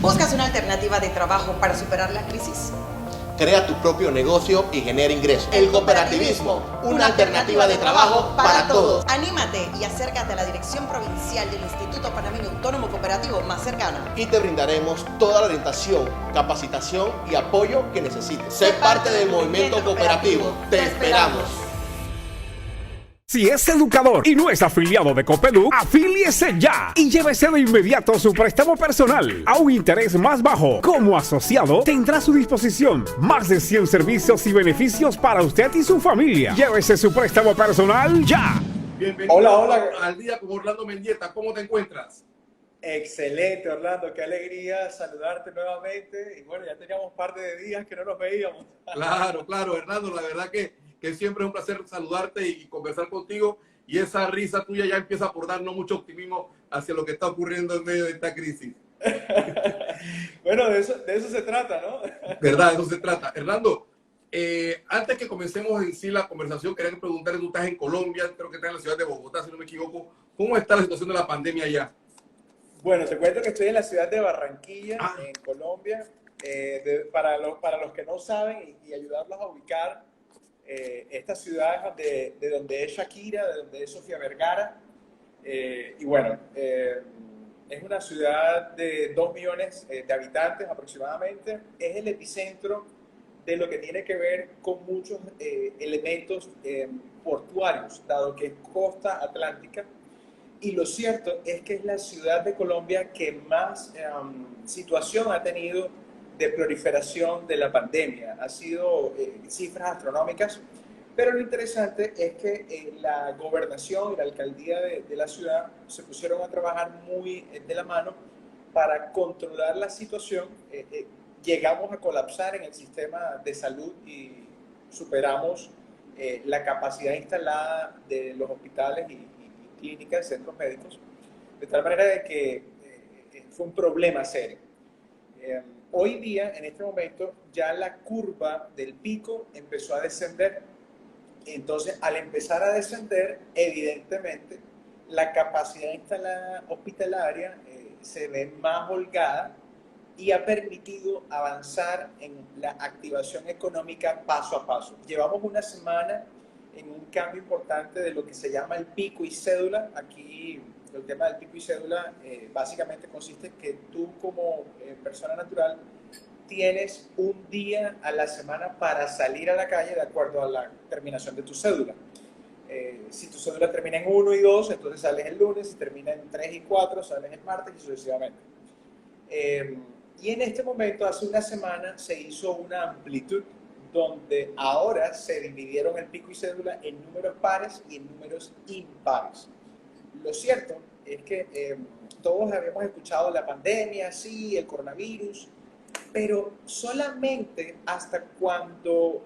¿Buscas una alternativa de trabajo para superar la crisis? Crea tu propio negocio y genera ingresos. El cooperativismo, una alternativa de trabajo para todos. Anímate y acércate a la dirección provincial del Instituto Panameño Autónomo Cooperativo más cercana. Y te brindaremos toda la orientación, capacitación y apoyo que necesites. Sé parte del movimiento cooperativo. Te esperamos. Si es educador y no es afiliado de Copeluc, afíliese ya y llévese de inmediato su préstamo personal a un interés más bajo. Como asociado, tendrá a su disposición más de 100 servicios y beneficios para usted y su familia. Llévese su préstamo personal ya. Bienvenido Hola. al día con Orlando Mendieta. ¿Cómo te encuentras? Excelente, Orlando. Qué alegría saludarte nuevamente. Y bueno, ya teníamos un par de días que no nos veíamos. Claro, Hernando. La verdad que siempre es un placer saludarte y conversar contigo. Y esa risa tuya ya empieza por darnos mucho optimismo hacia lo que está ocurriendo en medio de esta crisis. Bueno, de eso se trata, ¿no? ¿Verdad? De eso se trata. Hernando, antes que comencemos en sí la conversación, quería preguntarle, tú estás en Colombia, creo que estás en la ciudad de Bogotá, si no me equivoco. ¿Cómo está la situación de la pandemia allá? Bueno, te cuento que estoy en la ciudad de Barranquilla, en Colombia. Para los que no saben y ayudarlos a ubicar, esta ciudad es de donde es Shakira, de donde es Sofía Vergara. Y bueno, es una ciudad de 2 millones de habitantes aproximadamente. Es el epicentro de lo que tiene que ver con muchos elementos portuarios, dado que es costa atlántica. Y lo cierto es que es la ciudad de Colombia que más situación ha tenido de proliferación de la pandemia. Ha sido cifras astronómicas, pero lo interesante es que la gobernación y la alcaldía de la ciudad se pusieron a trabajar muy de la mano para controlar la situación. Llegamos a colapsar en el sistema de salud y superamos la capacidad instalada de los hospitales y clínicas, centros médicos, de tal manera de que fue un problema serio. Hoy día, en este momento, ya la curva del pico empezó a descender. Entonces, al empezar a descender, evidentemente, la capacidad instalada hospitalaria se ve más holgada y ha permitido avanzar en la activación económica paso a paso. Llevamos una semana en un cambio importante de lo que se llama el pico y cédula. Aquí el tema del pico y cédula básicamente consiste en que tú como persona natural tienes un día a la semana para salir a la calle de acuerdo a la terminación de tu cédula. Si tu cédula termina en 1 y 2, entonces sales el lunes, si termina en 3 y 4, sales el martes y sucesivamente. Y en este momento, hace una semana, se hizo una amplitud donde ahora se dividieron el pico y cédula en números pares y en números impares. Lo cierto es que todos habíamos escuchado la pandemia, sí, el coronavirus, pero solamente hasta cuando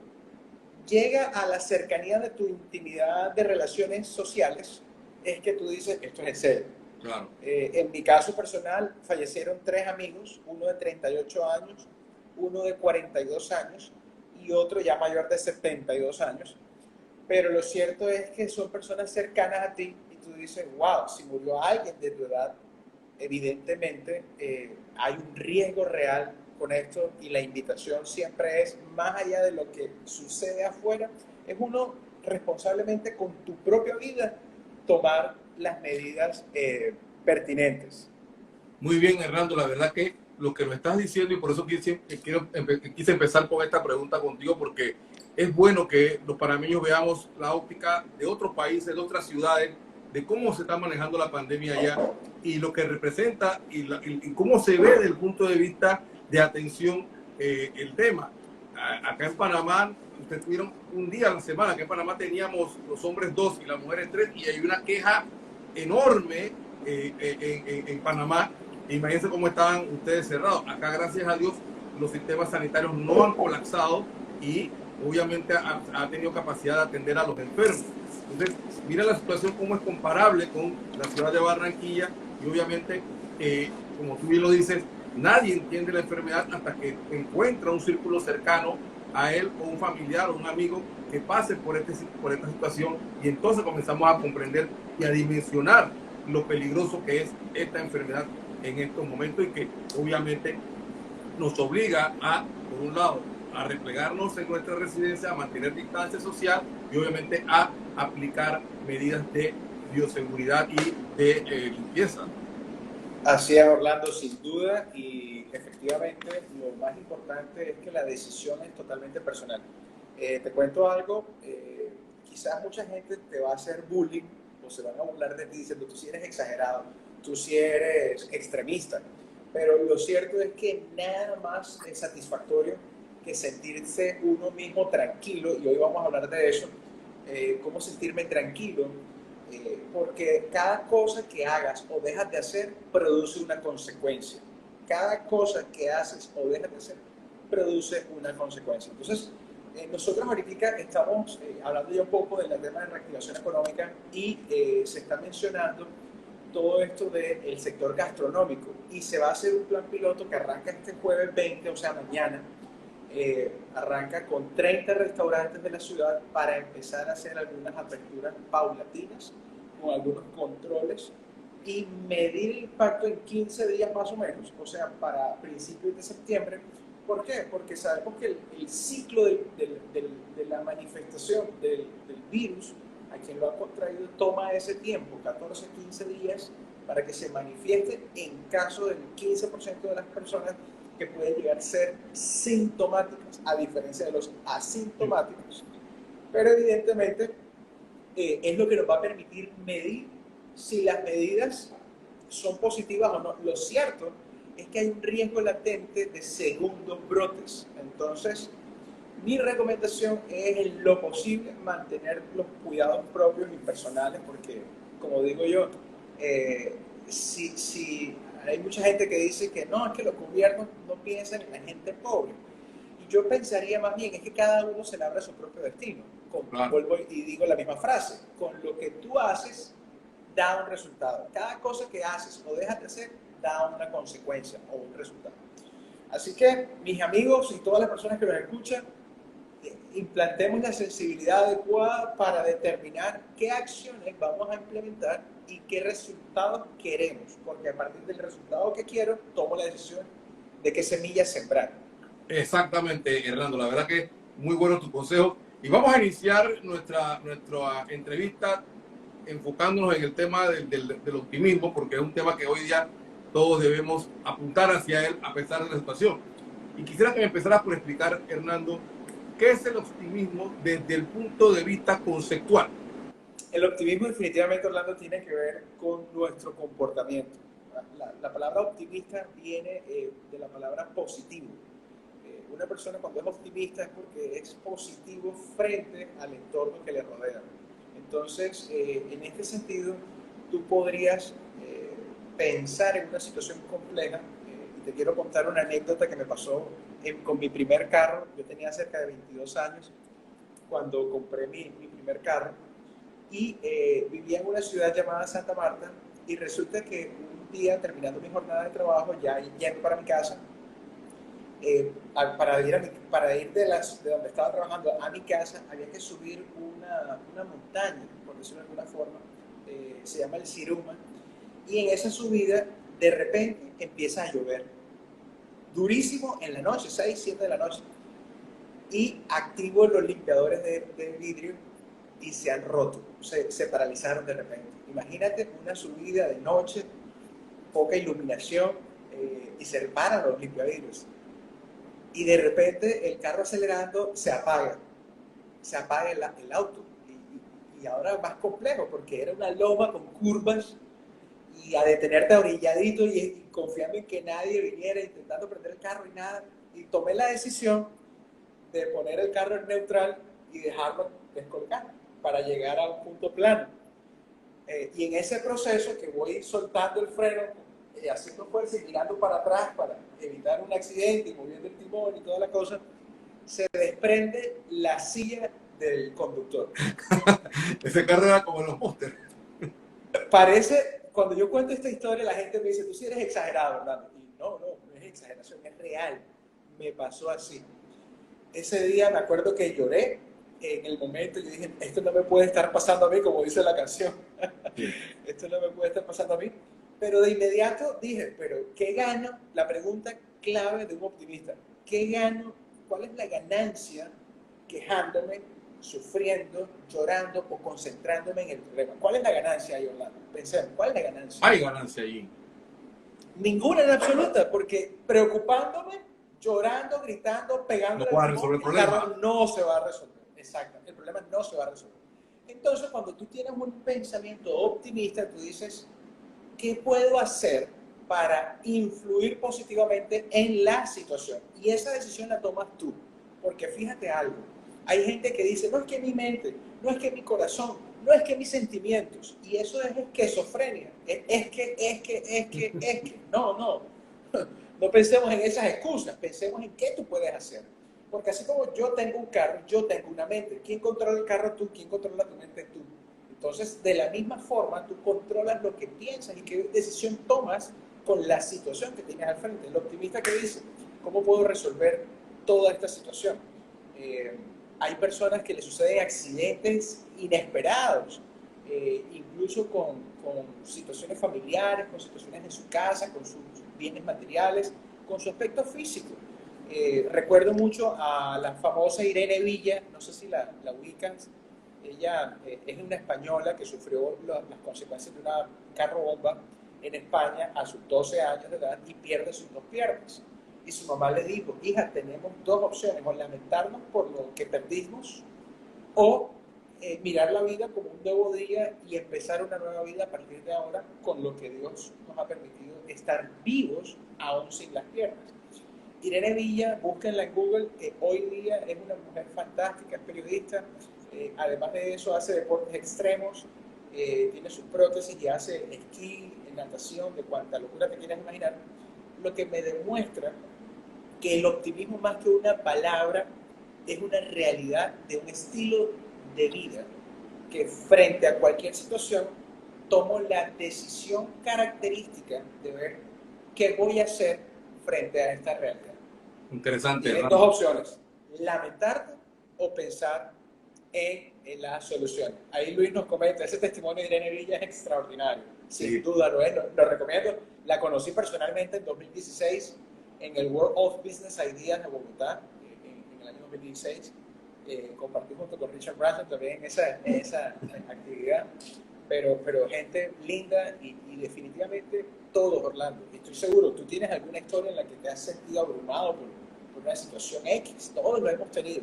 llega a la cercanía de tu intimidad de relaciones sociales es que tú dices, esto es en serio. Claro. En mi caso personal, fallecieron 3 amigos, uno de 38 años, uno de 42 años, y otro ya mayor de 72 años. Pero lo cierto es que son personas cercanas a ti y tú dices, wow, si murió alguien de tu edad, evidentemente hay un riesgo real con esto y la invitación siempre es, más allá de lo que sucede afuera, es uno responsablemente con tu propia vida tomar las medidas pertinentes. Muy bien, Hernando, la verdad que lo que nos estás diciendo, y por eso quise empezar con esta pregunta contigo, porque es bueno que los panameños veamos la óptica de otros países, de otras ciudades, de cómo se está manejando la pandemia allá y lo que representa y cómo se ve desde el punto de vista de atención el tema. Acá en Panamá, ustedes tuvieron un día a la semana, acá en Panamá teníamos los hombres 2 y las mujeres 3, y hay una queja enorme en Panamá. Imagínense cómo estaban ustedes cerrados. Acá, gracias a Dios, los sistemas sanitarios no han colapsado y obviamente ha tenido capacidad de atender a los enfermos. Entonces, mira la situación cómo es comparable con la ciudad de Barranquilla y obviamente, como tú bien lo dices, nadie entiende la enfermedad hasta que encuentra un círculo cercano a él o un familiar o un amigo que pase por esta situación, y entonces comenzamos a comprender y a dimensionar lo peligroso que es esta enfermedad en estos momentos y que obviamente nos obliga a, por un lado, a replegarnos en nuestra residencia, a mantener distancia social y obviamente a aplicar medidas de bioseguridad y de limpieza. Así es, Orlando, sin duda, y efectivamente lo más importante es que la decisión es totalmente personal. Te cuento algo, quizás mucha gente te va a hacer bullying o se van a burlar de ti diciendo tú sí eres exagerado, tú sí eres extremista, pero lo cierto es que nada más es satisfactorio que sentirse uno mismo tranquilo, y hoy vamos a hablar de eso, cómo sentirme tranquilo, porque cada cosa que hagas o dejas de hacer produce una consecuencia. Cada cosa que haces o dejas de hacer produce una consecuencia. Entonces, nosotros ahorita estamos hablando ya un poco del tema de reactivación económica y se está mencionando todo esto del sector gastronómico y se va a hacer un plan piloto que arranca este jueves 20, o sea, mañana. Arranca con 30 restaurantes de la ciudad para empezar a hacer algunas aperturas paulatinas con algunos controles y medir el impacto en 15 días más o menos, o sea, para principios de septiembre. ¿Por qué? Porque sabemos que el ciclo de la manifestación del virus, a quien lo ha contraído, toma ese tiempo, 14, 15 días, para que se manifieste en caso del 15% de las personas que pueden llegar a ser sintomáticas, a diferencia de los asintomáticos. Pero evidentemente es lo que nos va a permitir medir si las medidas son positivas o no. Lo cierto es que hay un riesgo latente de segundos brotes. Entonces, mi recomendación es en lo posible mantener los cuidados propios y personales, porque, como digo yo, si hay mucha gente que dice que no, es que los gobiernos no piensan en la gente pobre. Y yo pensaría más bien, es que cada uno se labra su propio destino. Vuelvo y digo la misma frase, con lo que tú haces, da un resultado. Cada cosa que haces o dejas de hacer, da una consecuencia o un resultado. Así que, mis amigos y todas las personas que nos escuchan, implantemos la sensibilidad adecuada para determinar qué acciones vamos a implementar y qué resultados queremos, porque a partir del resultado que quiero, tomo la decisión de qué semillas sembrar. Exactamente, Hernando, la verdad que muy bueno tu consejo. Y vamos a iniciar nuestra entrevista enfocándonos en el tema del optimismo, porque es un tema que hoy día todos debemos apuntar hacia él a pesar de la situación. Y quisiera que me empezaras por explicar, Hernando, ¿qué es el optimismo desde el punto de vista conceptual? El optimismo definitivamente, Orlando, tiene que ver con nuestro comportamiento. La palabra optimista viene de la palabra positivo. Una persona cuando es optimista es porque es positivo frente al entorno que le rodea. Entonces, en este sentido, tú podrías pensar en una situación compleja. Y te quiero contar una anécdota que me pasó con mi primer carro. Yo tenía cerca de 22 años cuando compré mi primer carro y vivía en una ciudad llamada Santa Marta, y resulta que un día, terminando mi jornada de trabajo, ya yendo para mi casa, para ir de donde estaba trabajando a mi casa, había que subir una montaña, por decirlo de alguna forma, se llama el Siruma, y en esa subida de repente empieza a llover durísimo en la noche, 6, 7 de la noche, y activo los limpiadores de vidrio y se han roto, se paralizaron de repente. Imagínate una subida de noche, poca iluminación, y se paran los limpiavidrios. Y de repente el carro acelerando se apaga el auto. Y ahora es más complejo porque era una loma con curvas y a detenerte orilladito y confiando en que nadie viniera intentando prender el carro y nada. Y tomé la decisión de poner el carro en neutral y dejarlo descolgar para llegar a un punto plano. Y en ese proceso que voy soltando el freno, haciendo fuerza y mirando para atrás para evitar un accidente y moviendo el timón y toda la cosa, se desprende la silla del conductor. Ese carro era como los pósteres. Parece, cuando yo cuento esta historia, la gente me dice, tú sí eres exagerado, ¿verdad? Y no es exageración, es real. Me pasó así. Ese día me acuerdo que lloré en el momento. Yo dije, esto no me puede estar pasando a mí, como dice la canción. Sí. Esto no me puede estar pasando a mí. Pero de inmediato dije, pero ¿qué gano? La pregunta clave de un optimista. ¿Qué gano? ¿Cuál es la ganancia quejándome, sufriendo, llorando o concentrándome en el problema? ¿Cuál es la ganancia ahí, Orlando? Pensemos, ¿cuál es la ganancia? Hay ganancia allí. Ninguna en absoluta, porque preocupándome, llorando, gritando, pegando No vas a resolver el problema. no se va a resolver. Exacto, el problema no se va a resolver. Entonces, cuando tú tienes un pensamiento optimista, tú dices, ¿qué puedo hacer para influir positivamente en la situación? Y esa decisión la tomas tú, porque fíjate algo, hay gente que dice, no es que mi mente, no es que mi corazón, no es que mis sentimientos, y eso es esquizofrenia, es que, no pensemos en esas excusas, pensemos en qué tú puedes hacer, porque así como yo tengo un carro, yo tengo una mente, ¿quién controla el carro? Tú, ¿quién controla tu mente? Tú. Entonces, de la misma forma, tú controlas lo que piensas y qué decisión tomas con la situación que tienes al frente. El optimista que dice, ¿cómo puedo resolver toda esta situación? Hay personas que les suceden accidentes inesperados, incluso con situaciones familiares, con situaciones de su casa, con sus bienes materiales, con su aspecto físico. Recuerdo mucho a la famosa Irene Villa, no sé si la ubicas. Ella es una española que sufrió las consecuencias de una carro bomba en España a sus 12 años de edad y pierde sus 2 piernas. Y su mamá le dijo, hija, tenemos 2 opciones, o lamentarnos por lo que perdimos, o mirar la vida como un nuevo día y empezar una nueva vida a partir de ahora con lo que Dios nos ha permitido estar vivos aún sin las piernas. Irene Villa, búsquenla en Google, que hoy día es una mujer fantástica, es periodista, además de eso hace deportes extremos, tiene sus prótesis y hace esquí, natación, de cuanta locura te quieras imaginar, lo que me demuestra que el optimismo más que una palabra es una realidad de un estilo de vida que frente a cualquier situación tomo la decisión característica de ver qué voy a hacer frente a esta realidad. Interesante. Tienes 2 opciones, lamentarte o pensar en las soluciones. Ahí Luis nos comenta, ese testimonio de Irene Villa es extraordinario. Sin duda lo es, lo recomiendo. La conocí personalmente en 2016 en el World of Business Ideas de Bogotá, en el año 2016. Compartí junto con Richard Branson también en esa actividad. Pero gente linda y definitivamente todos, Orlando. Estoy seguro, tú tienes alguna historia en la que te has sentido abrumado por una situación X. Todos lo hemos tenido.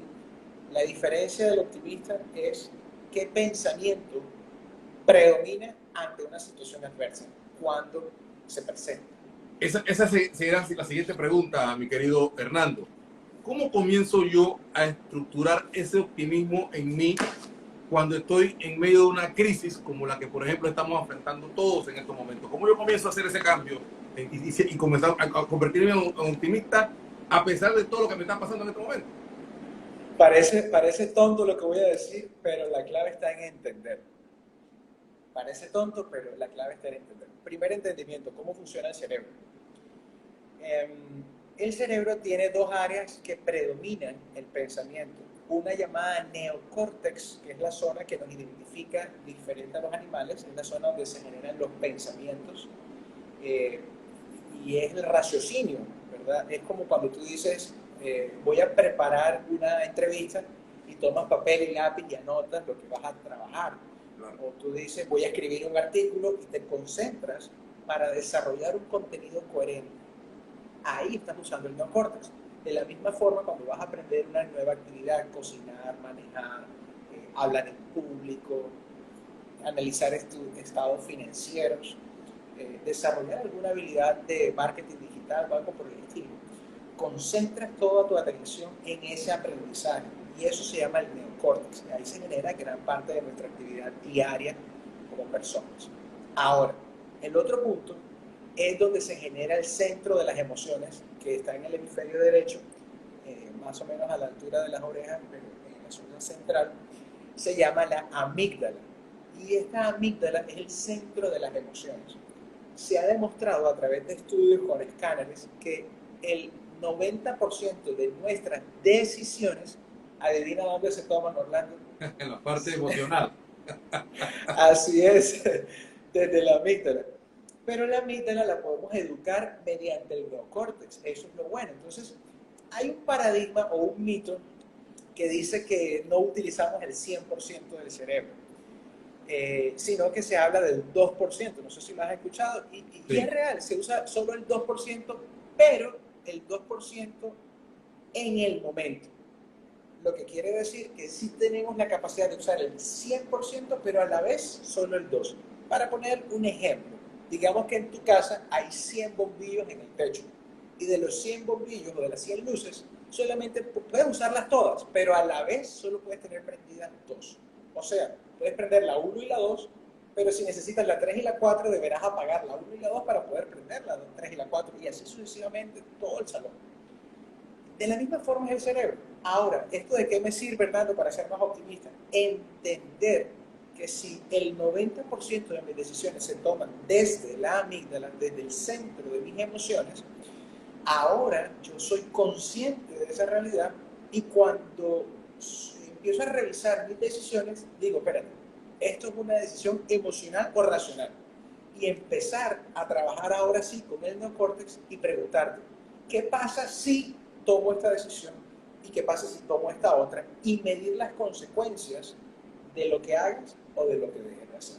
La diferencia del optimista es qué pensamiento predomina ante una situación adversa cuando se presenta. Esa será la siguiente pregunta, mi querido Hernando. ¿Cómo comienzo yo a estructurar ese optimismo en mí cuando estoy en medio de una crisis como la que, por ejemplo, estamos enfrentando todos en estos momentos? ¿Cómo yo comienzo a hacer ese cambio y comenzar a convertirme en un optimista a pesar de todo lo que me está pasando en este momento? Parece tonto lo que voy a decir, pero la clave está en entender. Parece tonto, pero la clave está en entender. Primer entendimiento, ¿cómo funciona el cerebro? El cerebro tiene 2 áreas que predominan el pensamiento. Una llamada neocórtex, que es la zona que nos identifica diferente a los animales, es la zona donde se generan los pensamientos y es el raciocinio, ¿verdad? Es como cuando tú dices, voy a preparar una entrevista y tomas papel y lápiz y anotas lo que vas a trabajar. Claro. O tú dices, voy a escribir un artículo y te concentras para desarrollar un contenido coherente. Ahí estás usando el neocórtex. De la misma forma, cuando vas a aprender una nueva actividad, cocinar, manejar, hablar en público, analizar estados financieros, desarrollar alguna habilidad de marketing digital o algo por el estilo, concentras toda tu atención en ese aprendizaje y eso se llama el neocórtex. Ahí se genera gran parte de nuestra actividad diaria como personas. Ahora, el otro punto es donde se genera el centro de las emociones, que está en el hemisferio derecho, más o menos a la altura de las orejas, pero en la zona central, se llama la amígdala. Y esta amígdala es el centro de las emociones. Se ha demostrado a través de estudios con escáneres que el 90% de nuestras decisiones, adivina dónde se toman, Orlando. En la parte emocional. Así es, desde la amígdala. Pero la amígdala la podemos educar mediante el neocórtex. Eso es lo bueno. Entonces, hay un paradigma o un mito que dice que no utilizamos el 100% del cerebro, sino que se habla del 2%. No sé si lo has escuchado. Y es real, se usa solo el 2%, pero el 2% en el momento. Lo que quiere decir que sí tenemos la capacidad de usar el 100%, pero a la vez solo el 2%. Para poner un ejemplo, digamos que en tu casa hay 100 bombillos en el techo. Y de los 100 bombillos o de las 100 luces, solamente puedes usarlas todas, pero a la vez solo puedes tener prendidas 2. O sea, puedes prender la 1 y la 2, pero si necesitas la 3 y la 4, deberás apagar la 1 y la 2 para poder prender la 3 y la 4, y así sucesivamente todo el salón. De la misma forma es el cerebro. Ahora, ¿esto de qué me sirve, Hernando, para ser más optimista? Entender que si el 90% de mis decisiones se toman desde la amígdala, desde el centro de mis emociones, ahora yo soy consciente de esa realidad, y cuando empiezo a revisar mis decisiones, digo, espérate, esto es una decisión emocional o racional. Y empezar a trabajar ahora sí con el neocórtex y preguntarte, ¿qué pasa si tomo esta decisión? ¿Y qué pasa si tomo esta otra? Y medir las consecuencias de lo que hagas o de lo que dejes de hacer.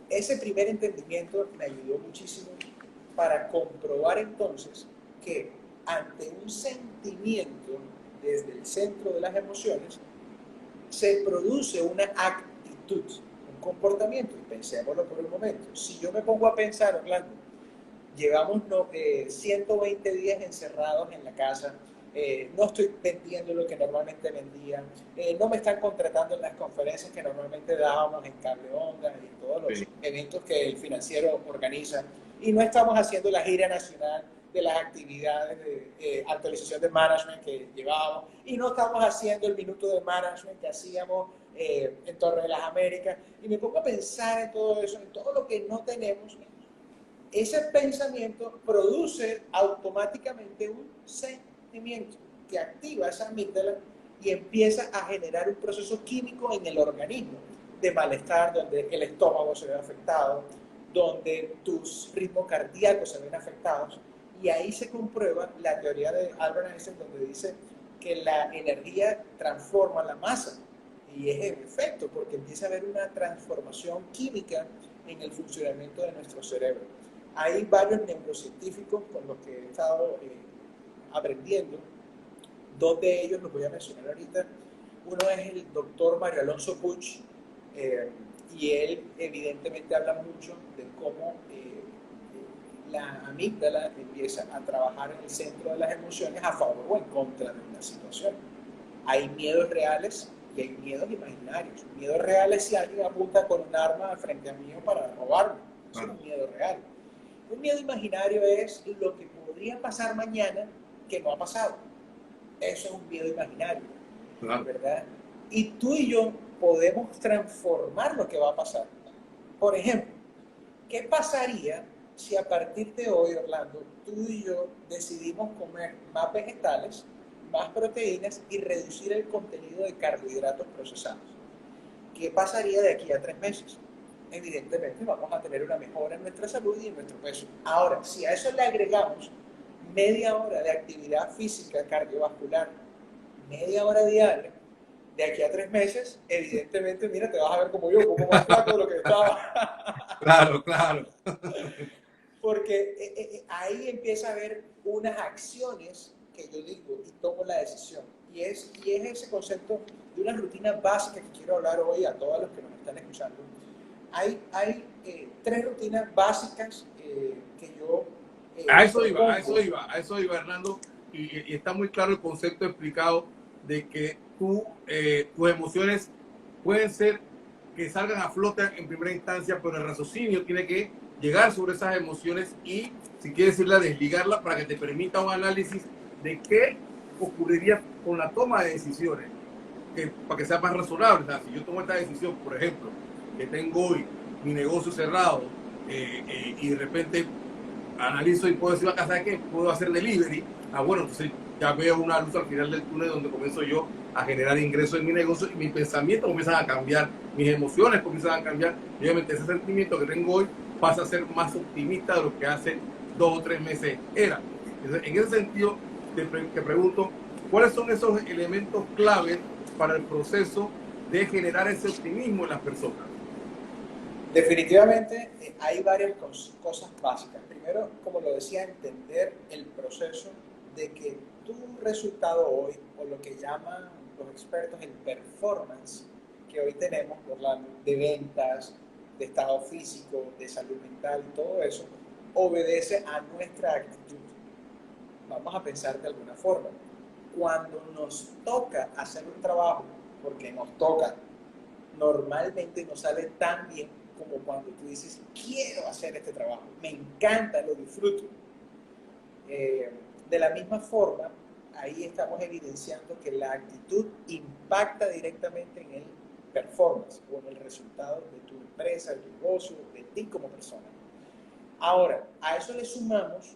Ese primer entendimiento me ayudó muchísimo para comprobar entonces que ante un sentimiento desde el centro de las emociones se produce una actitud, un comportamiento. Y pensémoslo por un momento. Si yo me pongo a pensar, Orlando, llevamos 120 días encerrados en la casa, no estoy vendiendo lo que normalmente vendía, no me están contratando en las conferencias que normalmente dábamos en Cable Onda y en todos los eventos que el financiero organiza, y no estamos haciendo la gira nacional de las actividades de actualización de management que llevábamos, y no estamos haciendo el minuto de management que hacíamos en Torre de las Américas, y me pongo a pensar en todo eso, en todo lo que no tenemos. Ese pensamiento produce automáticamente un sentimiento que activa esa amígdala y empieza a generar un proceso químico en el organismo de malestar, donde el estómago se ve afectado, donde tus ritmos cardíacos se ven afectados, y ahí se comprueba la teoría de Albert Einstein, donde dice que la energía transforma la masa, y es en efecto, porque empieza a haber una transformación química en el funcionamiento de nuestro cerebro. Hay varios neurocientíficos con los que he estado aprendiendo. Dos de ellos los voy a mencionar ahorita. Uno es el doctor Mario Alonso Puig, y él evidentemente habla mucho de cómo la amígdala empieza a trabajar en el centro de las emociones a favor o en contra de una situación. Hay miedos reales y hay miedos imaginarios. Miedos reales si alguien apunta con un arma frente a mí para robarme. Eso es un miedo real. Un miedo imaginario es lo que podría pasar mañana que no ha pasado. Eso es un miedo imaginario, ¿verdad? Y tú y yo podemos transformar lo que va a pasar. Por ejemplo, ¿qué pasaría si a partir de hoy, Orlando, tú y yo decidimos comer más vegetales, más proteínas y reducir el contenido de carbohidratos procesados? ¿Qué pasaría de aquí a 3 meses? Evidentemente vamos a tener una mejora en nuestra salud y en nuestro peso. Ahora, si a eso le agregamos media hora de actividad física cardiovascular, media hora diaria, de aquí a 3 meses, evidentemente, mira, te vas a ver como yo, como más flaco de lo que estaba. Claro, claro. Porque ahí empieza a haber unas acciones que yo digo y tomo la decisión. Y es ese concepto de una rutina básica que quiero hablar hoy a todos los que nos están escuchando. Hay 3 rutinas básicas que yo... a eso iba, Hernando, y está muy claro el concepto explicado de que tus emociones pueden ser que salgan a flote en primera instancia, pero el raciocinio tiene que llegar sobre esas emociones y, si quieres irla, desligarla para que te permita un análisis de qué ocurriría con la toma de decisiones, para que sea más razonable. O sea, si yo tomo esta decisión, por ejemplo, que tengo hoy mi negocio cerrado y de repente analizo y puedo decir, ¿sabes qué? Puedo hacer delivery. Bueno, entonces ya veo una luz al final del túnel donde comienzo yo a generar ingresos en mi negocio y mis pensamientos comienzan a cambiar, mis emociones comienzan a cambiar, y obviamente ese sentimiento que tengo hoy pasa a ser más optimista de lo que hace 2 o 3 meses era. Entonces, en ese sentido, te pregunto, ¿cuáles son esos elementos claves para el proceso de generar ese optimismo en las personas? Definitivamente hay varias cosas básicas. Primero, como lo decía, entender el proceso de que tu resultado hoy, o lo que llaman los expertos el performance que hoy tenemos, Orlando, de ventas, de estado físico, de salud mental, todo eso, obedece a nuestra actitud. Vamos a pensar de alguna forma. Cuando nos toca hacer un trabajo, porque nos toca, normalmente no sale tan bien como cuando tú dices, quiero hacer este trabajo, me encanta, lo disfruto. De la misma forma, ahí estamos evidenciando que la actitud impacta directamente en el performance o en el resultado de tu empresa, de tu negocio, de ti como persona. Ahora, a eso le sumamos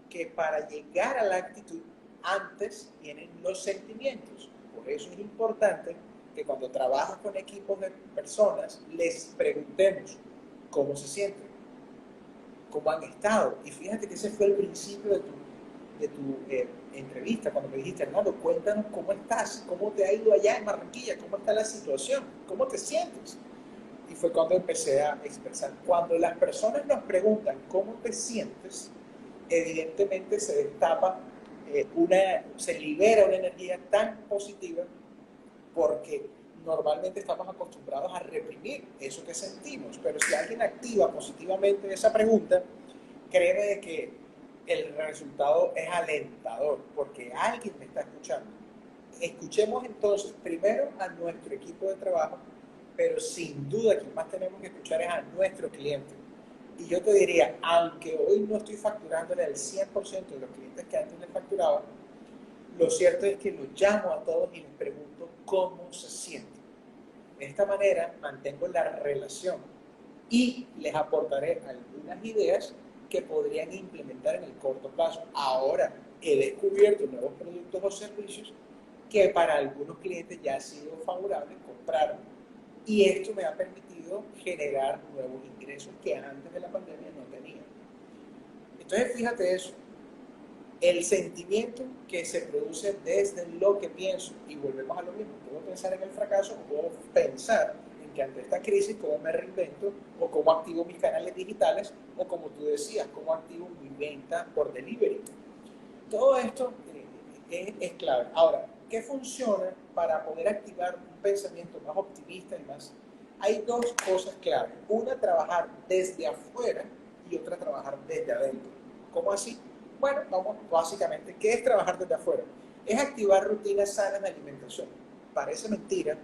que para llegar a la actitud, antes vienen los sentimientos. Por eso es importante que cuando trabajas con equipos de personas, les preguntemos cómo se sienten, cómo han estado. Y fíjate que ese fue el principio de tu entrevista, cuando me dijiste, Hernando, cuéntanos cómo estás, cómo te ha ido allá en Barranquilla, cómo está la situación, cómo te sientes. Y fue cuando empecé a expresar. Cuando las personas nos preguntan cómo te sientes, evidentemente se destapa se libera una energía tan positiva, porque normalmente estamos acostumbrados a reprimir eso que sentimos, pero si alguien activa positivamente esa pregunta, créeme de que el resultado es alentador, porque alguien me está escuchando. Escuchemos entonces primero a nuestro equipo de trabajo, pero sin duda quien más tenemos que escuchar es a nuestro cliente. Y yo te diría, aunque hoy no estoy facturándole al 100% de los clientes que antes les facturaba, lo cierto es que los llamo a todos y les pregunto cómo se sienten. De esta manera mantengo la relación y les aportaré algunas ideas que podrían implementar en el corto plazo. Ahora he descubierto nuevos productos o servicios que para algunos clientes ya ha sido favorable comprar. Y esto me ha permitido generar nuevos ingresos que antes de la pandemia no tenía. Entonces, fíjate eso. El sentimiento que se produce desde lo que pienso, y volvemos a lo mismo, puedo pensar en el fracaso, puedo pensar en que ante esta crisis, cómo me reinvento, o cómo activo mis canales digitales, o como tú decías, cómo activo mi venta por delivery. Todo esto es clave. Ahora, ¿qué funciona para poder activar un pensamiento más optimista y más? Hay dos cosas clave. Una, trabajar desde afuera, y otra, trabajar desde adentro. ¿Cómo así? Bueno, vamos, básicamente, ¿qué es trabajar desde afuera? Es activar rutinas sanas de alimentación. Parece mentira,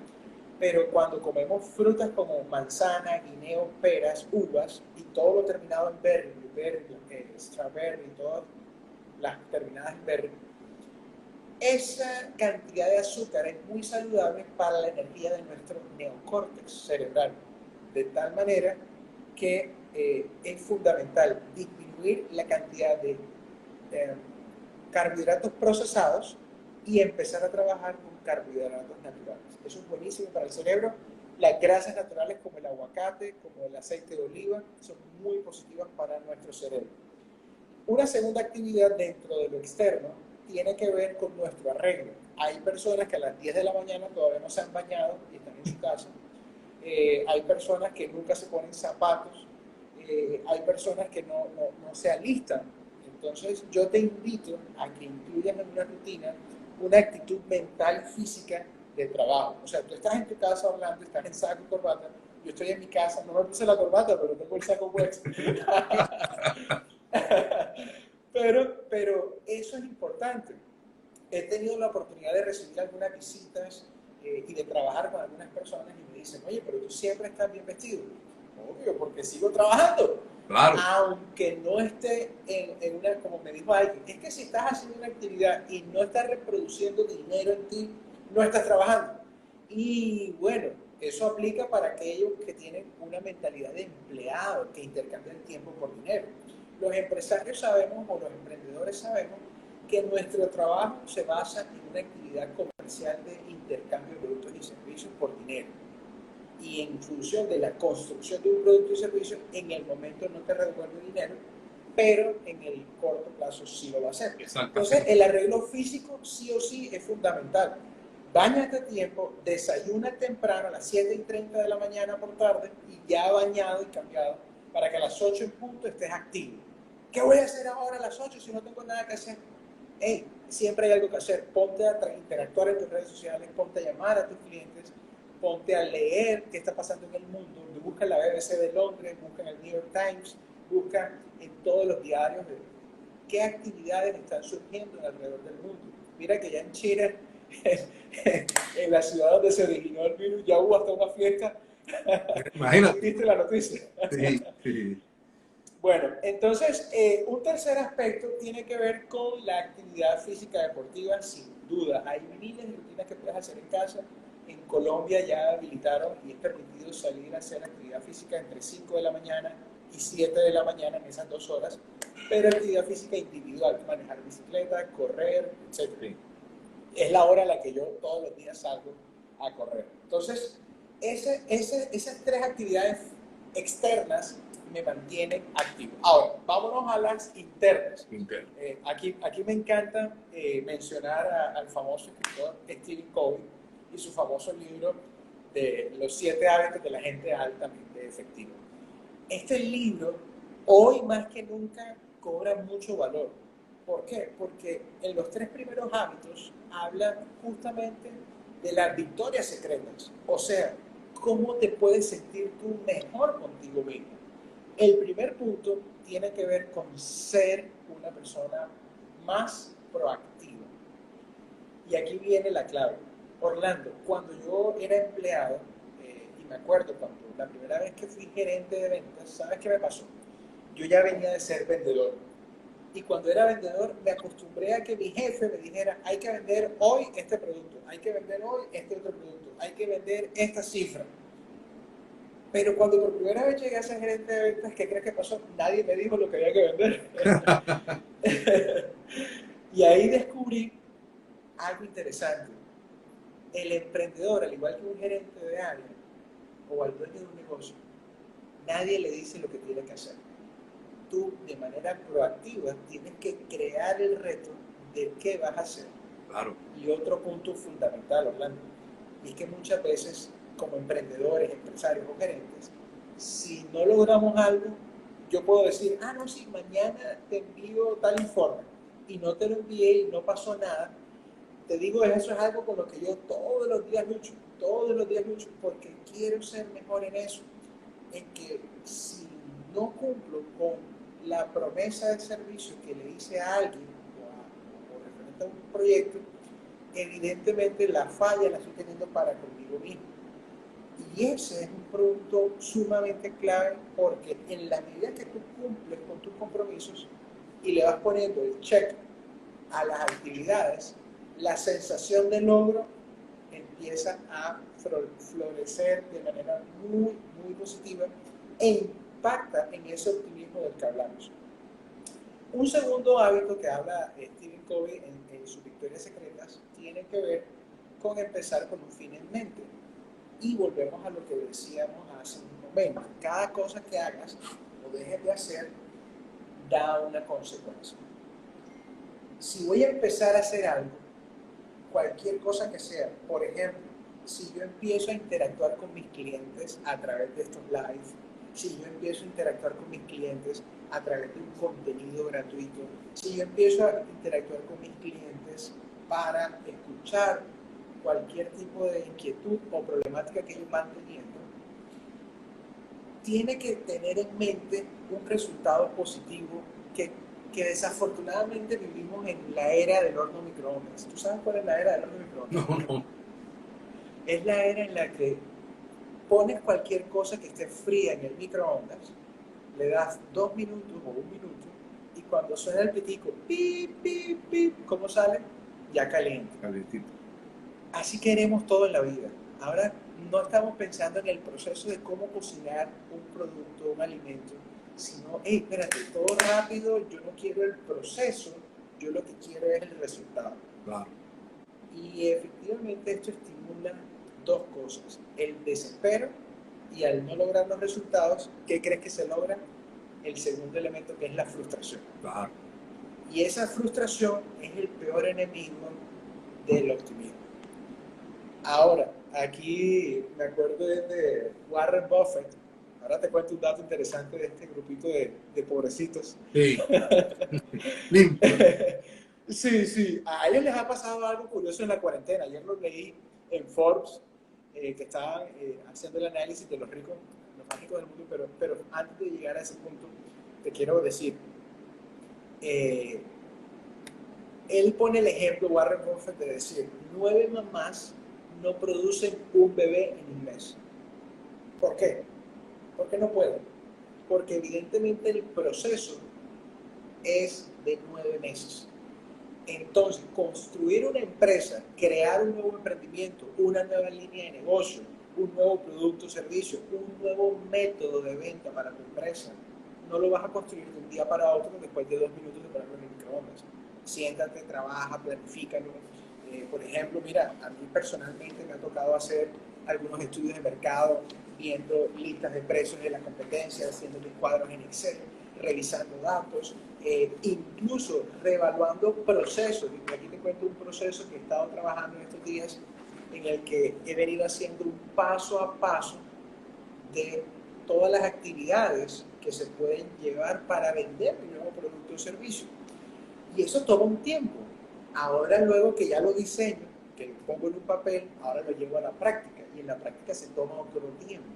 pero cuando comemos frutas como manzana, guineo, peras, uvas, y todo lo terminado en berry, strawberry, todas las terminadas en berry, esa cantidad de azúcar es muy saludable para la energía de nuestro neocórtex cerebral, de tal manera que es fundamental disminuir la cantidad de carbohidratos procesados y empezar a trabajar con carbohidratos naturales. Eso es buenísimo para el cerebro. Las grasas naturales como el aguacate, como el aceite de oliva, son muy positivas para nuestro cerebro. Una segunda actividad dentro de lo externo tiene que ver con nuestro arreglo. Hay personas que a las 10 de la mañana todavía no se han bañado y están en su casa. Hay personas que nunca se ponen zapatos. Hay personas que no se alistan. Entonces yo te invito a que incluyas en una rutina una actitud mental y física de trabajo. O sea, tú estás en tu casa, Orlando, estás en saco y corbata. Yo estoy en mi casa, no me puse la corbata, pero tengo el saco puesto. Pero eso es importante. He tenido la oportunidad de recibir algunas visitas y de trabajar con algunas personas y me dicen, oye, pero tú siempre estás bien vestido. Obvio, porque sigo trabajando. Claro. Aunque no esté en una, como me dijo alguien, es que si estás haciendo una actividad y no estás reproduciendo dinero en ti, no estás trabajando. Y bueno, eso aplica para aquellos que tienen una mentalidad de empleado, que intercambian tiempo por dinero. Los empresarios sabemos, o los emprendedores sabemos, que nuestro trabajo se basa en una actividad comercial de intercambio de productos y servicios por dinero. y en función de la construcción de un producto y servicio, en el momento no te revuelve dinero, pero en el corto plazo sí lo va a hacer. Entonces, el arreglo físico sí o sí es fundamental. Báñate a tiempo, desayuna temprano a las 7:30 de la mañana por tarde y ya bañado y cambiado para que a las 8 en punto estés activo. ¿Qué voy a hacer ahora a las 8 si no tengo nada que hacer? Hey, siempre hay algo que hacer. Ponte a interactuar en tus redes sociales, ponte a llamar a tus clientes, ponte a leer qué está pasando en el mundo. Busca en la BBC de Londres, busca en el New York Times, busca en todos los diarios de qué actividades están surgiendo alrededor del mundo. Mira que ya en China, en la ciudad donde se originó el virus, ya hubo hasta una fiesta. Imagínate. ¿Viste la noticia? Sí, sí. Bueno, entonces, un tercer aspecto tiene que ver con la actividad física deportiva, sin duda. Hay miles de rutinas que puedes hacer en casa. En Colombia ya habilitaron y es permitido salir a hacer actividad física entre 5 de la mañana y 7 de la mañana en esas 2 horas, pero actividad física individual, manejar bicicleta, correr, etc. Sí. Es la hora a la que yo todos los días salgo a correr. Entonces, esas 3 actividades externas me mantienen activo. Ahora, vámonos a las internas. Aquí me encanta mencionar al famoso escritor Stephen Covey y su famoso libro de los 7 hábitos de la gente altamente efectiva. Este libro, hoy más que nunca, cobra mucho valor. ¿Por qué? Porque en los 3 primeros hábitos habla justamente de las victorias secretas. O sea, cómo te puedes sentir tú mejor contigo mismo. El primer punto tiene que ver con ser una persona más proactiva. Y aquí viene la clave. Orlando, cuando yo era empleado, y me acuerdo cuando la primera vez que fui gerente de ventas, ¿sabes qué me pasó? Yo ya venía de ser vendedor. Y cuando era vendedor, me acostumbré a que mi jefe me dijera, hay que vender hoy este producto, hay que vender hoy este otro producto, hay que vender esta cifra. Pero cuando por primera vez llegué a ser gerente de ventas, ¿qué crees que pasó? Nadie me dijo lo que había que vender. Y ahí descubrí algo interesante. El emprendedor, al igual que un gerente de área o al dueño de un negocio, nadie le dice lo que tiene que hacer. Tú, de manera proactiva, tienes que crear el reto de qué vas a hacer. Claro. Y otro punto fundamental, Orlando, es que muchas veces, como emprendedores, empresarios o gerentes, si no logramos algo, yo puedo decir, no, sí, mañana te envío tal informe, y no te lo envié y no pasó nada. Te digo, eso es algo con lo que yo todos los días lucho, porque quiero ser mejor en eso, en que si no cumplo con la promesa de servicio que le hice a alguien o referente a un proyecto, evidentemente la falla la estoy teniendo para conmigo mismo. Y ese es un punto sumamente clave, porque en la medida que tú cumples con tus compromisos y le vas poniendo el check a las actividades, la sensación de logro empieza a florecer de manera muy, muy positiva e impacta en ese optimismo del que hablamos. Un segundo hábito que habla Stephen Covey en sus victorias secretas tiene que ver con empezar con un fin en mente. Y volvemos a lo que decíamos hace un momento. Cada cosa que hagas o dejes de hacer da una consecuencia. Si voy a empezar a hacer algo, cualquier cosa que sea, por ejemplo, si yo empiezo a interactuar con mis clientes a través de estos lives, si yo empiezo a interactuar con mis clientes a través de un contenido gratuito, si yo empiezo a interactuar con mis clientes para escuchar cualquier tipo de inquietud o problemática que ellos van teniendo, tiene que tener en mente un resultado positivo que desafortunadamente vivimos en la era del horno microondas. ¿Tú sabes cuál es la era del horno microondas? No. Es la era en la que pones cualquier cosa que esté fría en el microondas, le das 2 minutos o 1 minuto, y cuando suena el pitico, pip, pip, pip, ¿cómo sale? Ya caliente. Calentito. Así queremos todo en la vida. Ahora no estamos pensando en el proceso de cómo cocinar un producto, un alimento, sino, espérate, todo rápido, yo no quiero el proceso, yo lo que quiero es el resultado. Claro. Y efectivamente esto estimula 2 cosas, el desespero y al no lograr los resultados, ¿qué crees que se logra? El segundo elemento, que es la frustración. Claro. Y esa frustración es el peor enemigo del optimismo. Ahora, aquí me acuerdo de Warren Buffett. Ahora te cuento un dato interesante de este grupito de pobrecitos. Sí. Limpio. Sí, sí. A ellos les ha pasado algo curioso en la cuarentena. Ayer lo leí en Forbes, que estaban haciendo el análisis de los ricos, los más ricos del mundo, pero antes de llegar a ese punto, te quiero decir, él pone el ejemplo, Warren Buffett, de decir, 9 mamás no producen un bebé en un mes. ¿Por qué? Porque no pueden. Porque evidentemente el proceso es de 9 meses. Entonces, construir una empresa, crear un nuevo emprendimiento, una nueva línea de negocio, un nuevo producto o servicio, un nuevo método de venta para tu empresa, no lo vas a construir de un día para otro después de 2 minutos de ponerlo en el microondas. Siéntate, trabaja, planifícalo. Por ejemplo, mira, a mí personalmente me ha tocado hacer algunos estudios de mercado, viendo listas de precios de la competencia, haciendo mis cuadros en Excel, revisando datos, incluso reevaluando procesos. Y aquí te cuento un proceso que he estado trabajando en estos días, en el que he venido haciendo un paso a paso de todas las actividades que se pueden llevar para vender mi nuevo producto o servicio. Y eso toma un tiempo. Ahora, luego que ya lo diseño, que lo pongo en un papel, ahora lo llevo a la práctica, y en la práctica se toma otro tiempo.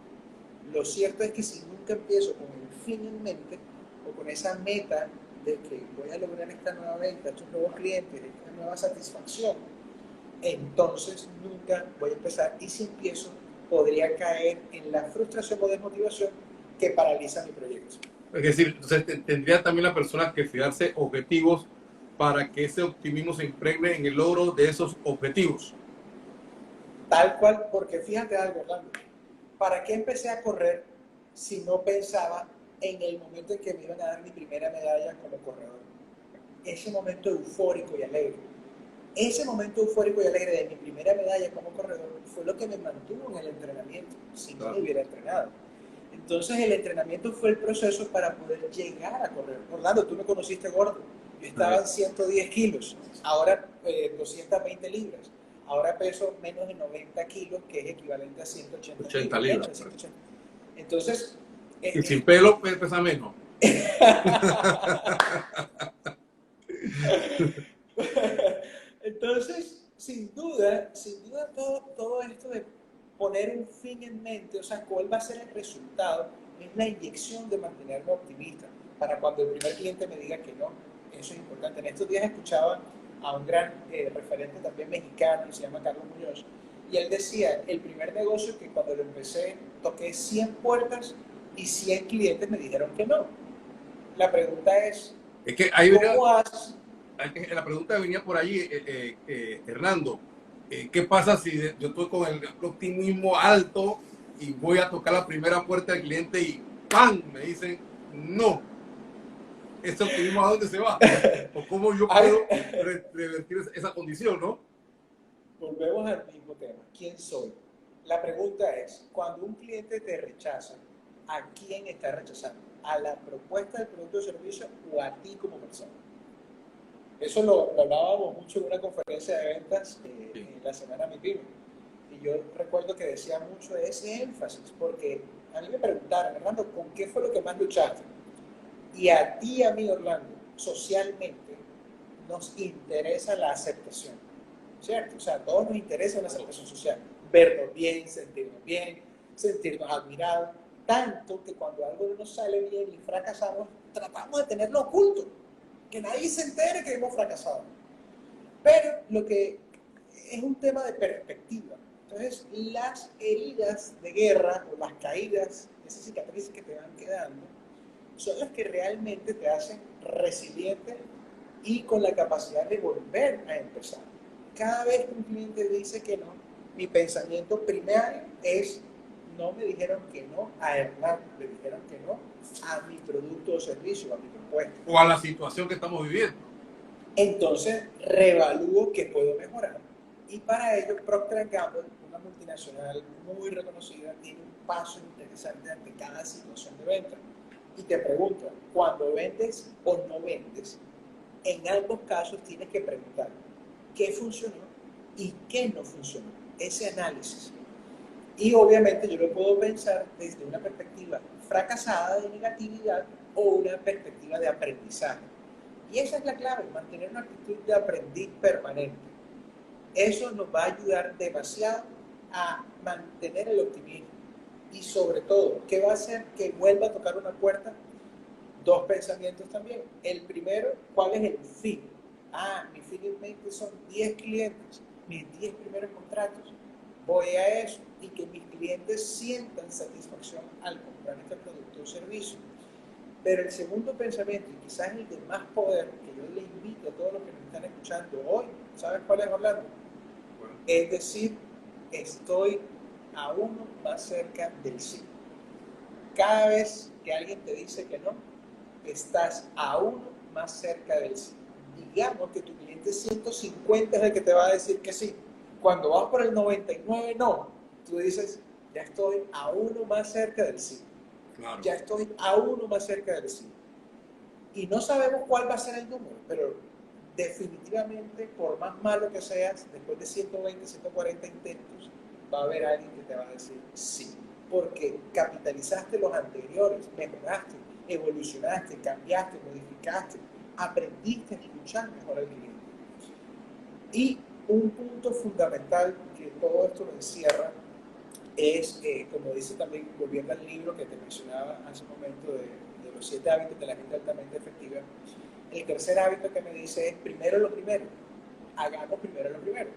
Lo cierto es que si nunca empiezo con el fin en mente, o con esa meta de que voy a lograr esta nueva venta, estos nuevos clientes, esta nueva satisfacción, entonces nunca voy a empezar, y si empiezo, podría caer en la frustración o desmotivación que paraliza mi proyecto. Es decir, entonces tendría también la persona que fijarse objetivos para que ese optimismo se impregne en el logro de esos objetivos. Tal cual, porque fíjate algo, Orlando, ¿para qué empecé a correr si no pensaba en el momento en que me iban a dar mi primera medalla como corredor? Ese momento eufórico y alegre. Ese momento eufórico y alegre de mi primera medalla como corredor fue lo que me mantuvo en el entrenamiento, si no me hubiera entrenado. Entonces el entrenamiento fue el proceso para poder llegar a correr. Orlando, tú me conociste gordo. Yo estaba en 110 kilos, ahora 220 libras. Ahora peso menos de 90 kilos, que es equivalente a 180 libras. 180. Entonces... y sin pelo pesa menos. Entonces, sin duda todo esto de poner un fin en mente, o sea, cuál va a ser el resultado, es la inyección de mantenerme optimista para cuando el primer cliente me diga que no. Eso es importante. En estos días escuchaba a un gran referente también mexicano, que se llama Carlos Muñoz, y él decía, el primer negocio que cuando lo empecé, toqué 100 puertas y 100 clientes me dijeron que no. La pregunta es que ahí ¿cómo haces? La pregunta venía por allí, Hernando. ¿Qué pasa si yo estoy con el optimismo alto y voy a tocar la primera puerta del cliente y ¡pam! Me dicen no? ¿Ese optimismo a dónde se va? ¿O cómo yo puedo revertir esa condición, no? Volvemos al mismo tema. ¿Quién soy? La pregunta es, cuando un cliente te rechaza, ¿a quién está rechazando? ¿A la propuesta del producto o servicio o a ti como persona? Eso lo hablábamos mucho en una conferencia de ventas en la semana MIPYME. Y yo recuerdo que decía mucho de ese énfasis, porque a mí me preguntaron, Orlando, ¿con qué fue lo que más luchaste? Y a ti, amigo Orlando, socialmente nos interesa la aceptación, ¿cierto? O sea, a todos nos interesa una aceptación social, vernos bien, sentirnos admirados, tanto que cuando algo no nos sale bien y fracasamos, tratamos de tenerlo oculto, que nadie se entere que hemos fracasado. Pero lo que es un tema de perspectiva. Entonces, las heridas de guerra o las caídas, esas cicatrices que te van quedando, son las que realmente te hacen resiliente y con la capacidad de volver a empezar. Cada vez que un cliente dice que no, mi pensamiento primario es, no me dijeron que no a Hernán, le dijeron que no a mi producto o servicio, a mi propuesta. O a la situación que estamos viviendo. Entonces, reevalúo qué puedo mejorar. Y para ello, Procter & Gamble, una multinacional muy reconocida, tiene un paso interesante ante cada situación de venta. Y te pregunto, cuando vendes o no vendes, en ambos casos tienes que preguntar qué funcionó y qué no funcionó. Ese análisis. Y obviamente yo lo puedo pensar desde una perspectiva fracasada de negatividad o una perspectiva de aprendizaje. Y esa es la clave, mantener una actitud de aprendiz permanente. Eso nos va a ayudar demasiado a mantener el optimismo. Y sobre todo, ¿qué va a hacer que vuelva a tocar una puerta? Dos pensamientos también. El primero, ¿cuál es el fin? Mi fin en mente son 10 clientes, mis 10 primeros contratos. Voy a eso y que mis clientes sientan satisfacción al comprar este producto o servicio. Pero el segundo pensamiento, y quizás el de más poder, que yo le invito a todos los que nos están escuchando hoy, ¿sabes cuál es, Orlando? Bueno. Es decir, estoy a uno más cerca del sí. Cada vez que alguien te dice que no, estás a uno más cerca del sí. Digamos que tu cliente 150 es el que te va a decir que sí. Cuando vas por el 99 no, tú dices, ya estoy a uno más cerca del sí. Claro. Ya estoy a uno más cerca del sí. Y no sabemos cuál va a ser el número, pero definitivamente, por más malo que seas, después de 120, 140 intentos, va a haber alguien que te va a decir sí. Porque capitalizaste los anteriores, mejoraste, evolucionaste, cambiaste, modificaste, aprendiste a escuchar mejor al cliente. Y un punto fundamental que todo esto lo encierra es, como dice también, volviendo al libro que te mencionaba hace un momento de los 7 hábitos de la gente altamente efectiva, el tercer hábito que me dice es primero lo primero, hagamos primero lo primero.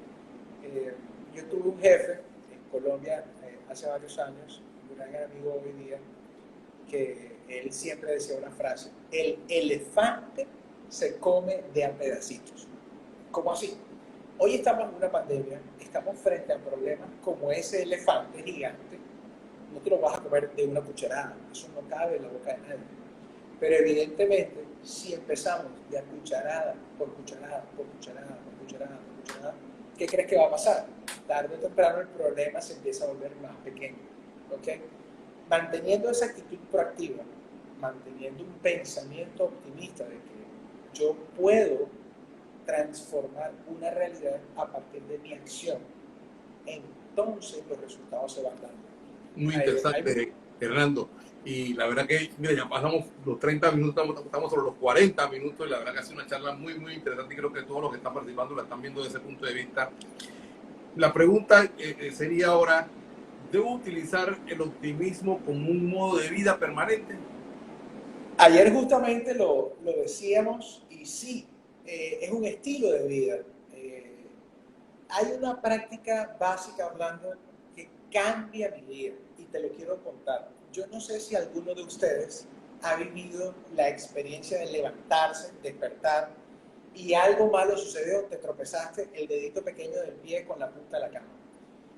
Yo tuve un jefe en Colombia hace varios años, un gran amigo hoy día, que él siempre decía una frase, el elefante se come de a pedacitos. ¿Cómo así? Hoy estamos en una pandemia, estamos frente a problemas como ese elefante gigante. No te lo vas a comer de una cucharada, eso no cabe en la boca de nadie. Pero evidentemente, si empezamos de a cucharada, por cucharada, por cucharada, por cucharada, por cucharada, ¿qué crees que va a pasar? Tarde o temprano el problema se empieza a volver más pequeño. ¿Okay? Manteniendo esa actitud proactiva, manteniendo un pensamiento optimista de que yo puedo transformar una realidad a partir de mi acción, entonces los resultados se van dando. Muy interesante, Hernando. Y la verdad que, mira, ya pasamos los 30 minutos, estamos sobre los 40 minutos, y la verdad que ha sido una charla muy, muy interesante, y creo que todos los que están participando la están viendo desde ese punto de vista. La pregunta sería ahora, ¿debo utilizar el optimismo como un modo de vida permanente? Ayer justamente lo decíamos, y sí, es un estilo de vida. Hay una práctica básica, Orlando, que cambia mi vida, y te lo quiero contar. Yo no sé si alguno de ustedes ha vivido la experiencia de levantarse, despertar, y algo malo sucedió, te tropezaste el dedito pequeño del pie con la punta de la cama.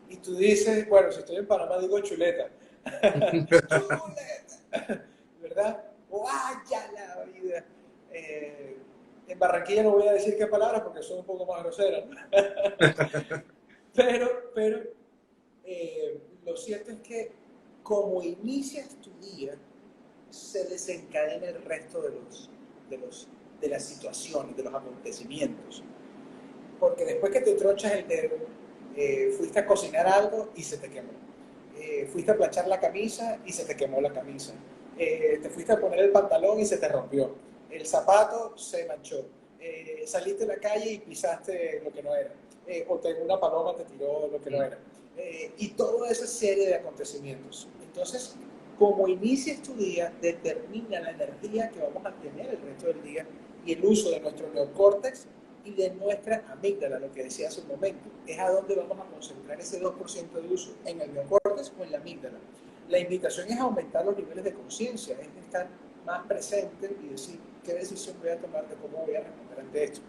Y tú dices, bueno, si estoy en Panamá digo chuleta. Chuleta, ¿verdad? ¡Vaya la vida! En Barranquilla no voy a decir qué palabras porque son un poco más groseras. pero lo cierto es que como inicias tu día, se desencadena el resto de las situaciones, de los acontecimientos. Porque después que te tronchas el dedo, fuiste a cocinar algo y se te quemó. Fuiste a planchar la camisa y se te quemó la camisa. Te fuiste a poner el pantalón y se te rompió. El zapato se manchó. Saliste a la calle y pisaste lo que no era. O una paloma te tiró lo que no era. Y toda esa serie de acontecimientos. Entonces, como inicies tu día, determina la energía que vamos a tener el resto del día y el uso de nuestro neocórtex y de nuestra amígdala, lo que decía hace un momento. Es a dónde vamos a concentrar ese 2% de uso, en el neocórtex o en la amígdala. La invitación es aumentar los niveles de conciencia, es estar más presente y decir qué decisión voy a tomar, de cómo voy a responder ante esto.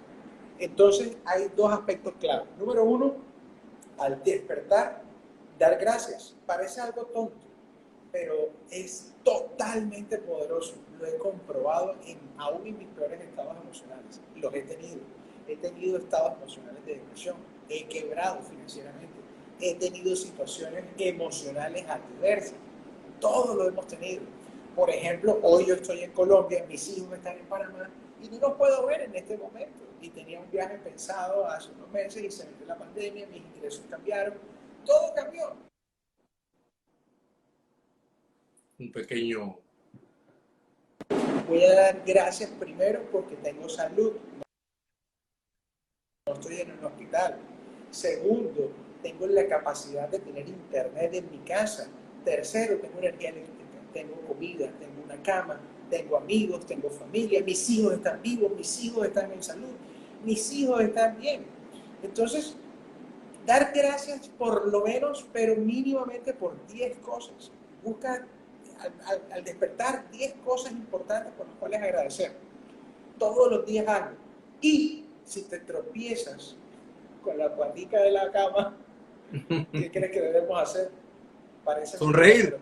Entonces, hay dos aspectos claves. Número uno, al despertar, dar gracias. Parece algo tonto, pero es totalmente poderoso. Lo he comprobado aún en mis peores estados emocionales. Los he tenido. He tenido estados emocionales de depresión. He quebrado financieramente. He tenido situaciones emocionales adversas. todos lo hemos tenido. Por ejemplo, hoy yo estoy en Colombia, mis hijos están en Panamá y no los puedo ver en este momento. Y tenía un viaje pensado hace unos meses y se metió la pandemia, mis ingresos cambiaron, todo cambió. Un pequeño... Voy a dar gracias primero porque tengo salud, no estoy en un hospital. Segundo, tengo la capacidad de tener internet en mi casa. Tercero, tengo energía eléctrica, tengo comida, tengo una cama, tengo amigos, tengo familia, mis hijos están vivos, mis hijos están en salud, mis hijos están bien. Entonces, dar gracias por lo menos, pero mínimamente por 10 cosas. Busca al despertar 10 cosas importantes por las cuales agradecer. Todos los días algo. Y si te tropiezas con la patica de la cama, ¿qué crees que debemos hacer? Parece sonreír.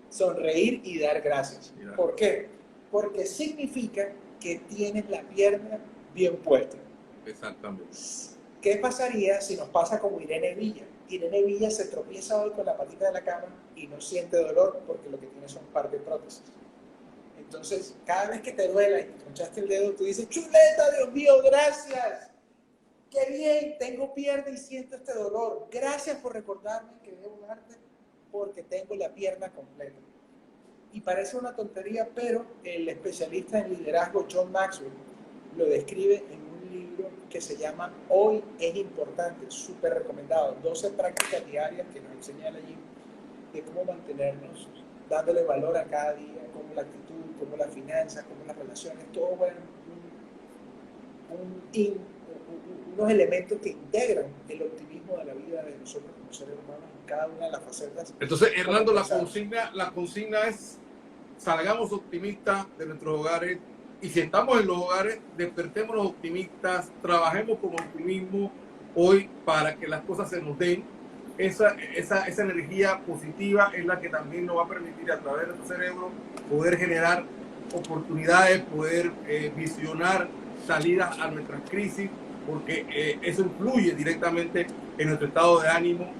Sonreír y dar gracias. Mira. ¿Por qué? Porque significa que tienes la pierna bien puesta. Exactamente. ¿Qué pasaría si nos pasa como Irene Villa? Irene Villa se tropieza hoy con la patita de la cama y no siente dolor porque lo que tiene son un par de prótesis. Entonces, cada vez que te duela y te tronchaste el dedo, tú dices, chuleta, Dios mío, gracias. Qué bien, tengo pierna y siento este dolor. Gracias por recordarme que debo darte porque tengo la pierna completa. Y parece una tontería, pero el especialista en liderazgo John Maxwell lo describe en un libro que se llama Hoy es importante, súper recomendado. 12 prácticas diarias que nos enseñan allí de cómo mantenernos dándole valor a cada día, cómo la actitud, cómo las finanzas, cómo las relaciones, todo bueno, unos elementos que integran el optimismo de la vida de nosotros como seres humanos en cada una de las facetas. Entonces, Hernando, la consigna es salgamos optimistas de nuestros hogares y si estamos en los hogares, despertémonos optimistas, trabajemos con optimismo hoy para que las cosas se nos den. Esa energía positiva es la que también nos va a permitir a través de nuestro cerebro poder generar oportunidades, poder visionar salidas a nuestras crisis, porque eso influye directamente en nuestro estado de ánimo.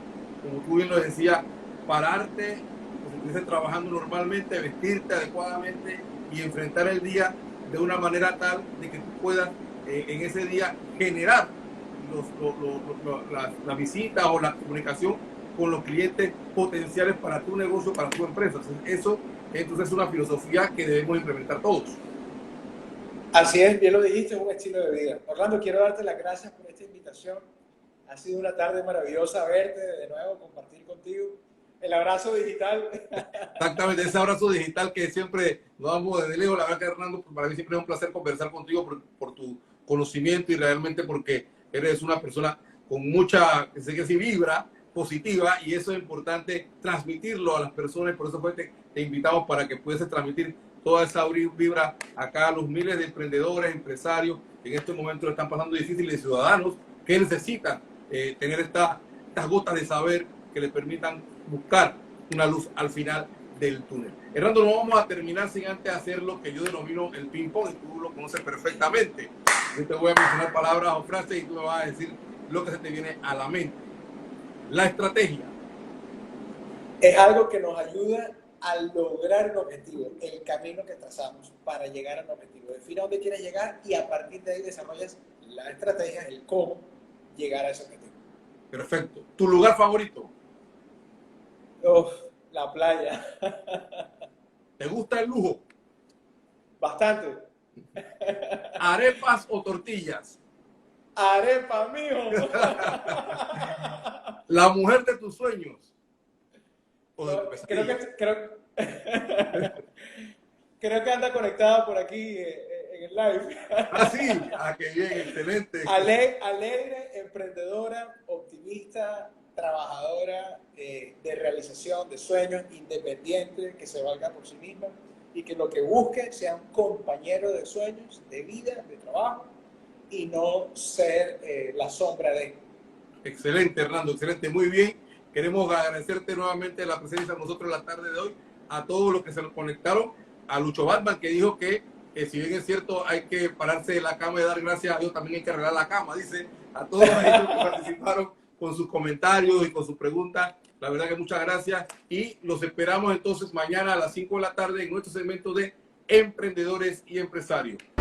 Como tú bien lo decías, pararte, como si estuvieses trabajando normalmente, vestirte adecuadamente y enfrentar el día de una manera tal de que tú puedas en ese día generar la visita o la comunicación con los clientes potenciales para tu negocio, para tu empresa. Eso entonces es una filosofía que debemos implementar todos. Así es, bien lo dijiste, es un estilo de vida. Orlando, quiero darte las gracias por esta invitación. Ha sido una tarde maravillosa verte de nuevo, compartir contigo. El abrazo digital. Exactamente, ese abrazo digital que siempre nos damos desde lejos. La verdad que, Hernando, para mí siempre es un placer conversar contigo por tu conocimiento y realmente porque eres una persona con mucha, sé que sí, vibra positiva y eso es importante transmitirlo a las personas. Por eso te invitamos para que puedas transmitir toda esa vibra acá a los miles de emprendedores, empresarios que en estos momentos están pasando difíciles, de ciudadanos que necesitan tener estas gotas de saber que les permitan buscar una luz al final del túnel. Hernando, no vamos a terminar sin antes hacer lo que yo denomino el ping-pong, y tú lo conoces perfectamente. Yo te voy a mencionar palabras o frases y tú me vas a decir lo que se te viene a la mente. La estrategia es algo que nos ayuda a lograr un objetivo, el camino que trazamos para llegar al objetivo. Define a dónde quieres llegar y a partir de ahí desarrollas la estrategia, el cómo llegar a ese objetivo. Perfecto. ¿Tu lugar favorito? La playa. ¿Te gusta el lujo? Bastante. ¿Arepas o tortillas? Arepa, mijo. ¿La mujer de tus sueños? Creo que anda conectada por aquí en el live. Ah, sí. Ah, qué bien, excelente. Alegre, emprendedora, optimista, trabajadora, de realización de sueños, independiente, que se valga por sí misma y que lo que busque sea un compañero de sueños, de vida, de trabajo y no ser la sombra de. Excelente, Hernando, excelente, muy bien. Queremos agradecerte nuevamente la presencia de nosotros en la tarde de hoy, a todos los que se nos conectaron, a Lucho Batman, que dijo que si bien es cierto hay que pararse de la cama y dar gracias a Dios, también hay que arreglar la cama, dice, a todos ellos que participaron con sus comentarios y con sus preguntas, La verdad que muchas gracias y los esperamos entonces mañana a las 5 de la tarde en nuestro segmento de Emprendedores y Empresarios.